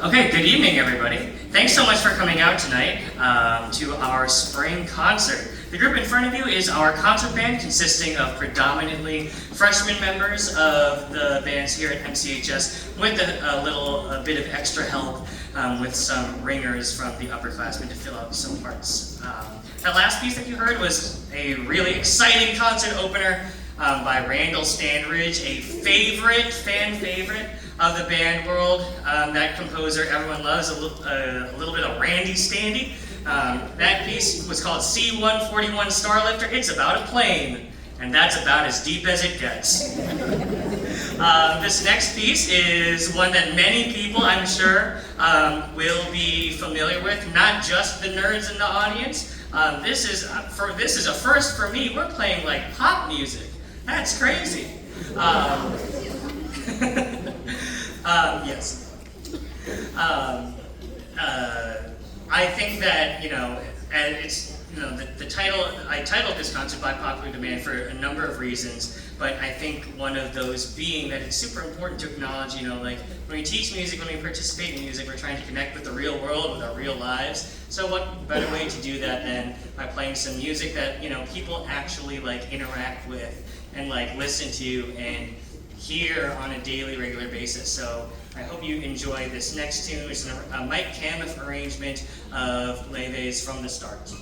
Okay, good evening, everybody. Thanks so much for coming out tonight to our spring concert. The group in front of you is our concert band, consisting of predominantly freshman members of the bands here at MCHS, with a bit of extra help with some ringers from the upperclassmen to fill out some parts. That last piece that you heard was a really exciting concert opener by Randall Standridge, a fan favorite of the band world. That composer everyone loves, a little bit of Randy Standy. That piece was called C-141 Starlifter. It's about a plane, and that's about as deep as it gets. This next piece is one that many people, I'm sure, will be familiar with, not just the nerds in the audience. This is a first for me. We're playing like pop music. That's crazy. Yes. I think that, and it's, the title, I titled this concert by popular demand for a number of reasons, but I think one of those being that it's super important to acknowledge, like when we teach music, when we participate in music, we're trying to connect with the real world, with our real lives. So what better way to do that than by playing some music that, people actually like interact with and like listen to and hear on a daily, regular basis. So I hope you enjoy this next tune. It's a Mike Camiff arrangement of Leve's From the Start.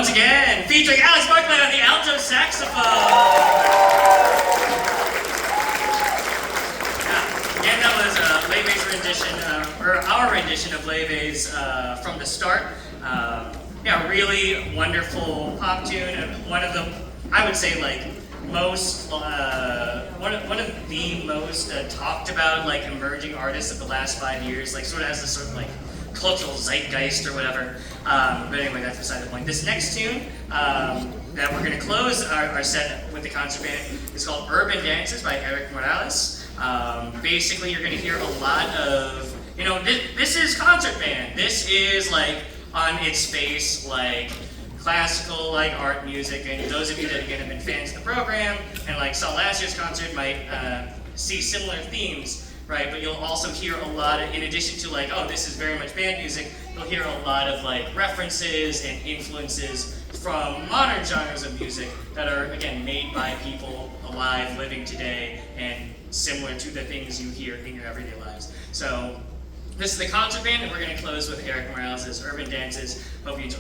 Once again, featuring Alex Barclay on the alto saxophone. Again, that was Leve's rendition, or our rendition of Leve's From the Start. Yeah, really wonderful pop tune, and one of the, I would say, like, most, one of the most talked about, like, emerging artists of the last 5 years, like, sort of has this sort of, like, cultural zeitgeist or whatever. But anyway, that's beside the point. This next tune that we're going to close our set with the concert band is called Urban Dances by Eric Morales. Basically, you're going to hear a lot of, you know, this is concert band. This is, like, on its face, like, classical, like, art music. And those of you that, again, have been fans of the program and, like, saw last year's concert might see similar themes. Right, but you'll also hear a lot of, in addition to like, oh, this is very much band music, you'll hear a lot of like references and influences from modern genres of music that are, again, made by people alive, living today, and similar to the things you hear in your everyday lives. So this is the concert band, and we're going to close with Eric Morales' Urban Dances. Hope you enjoy.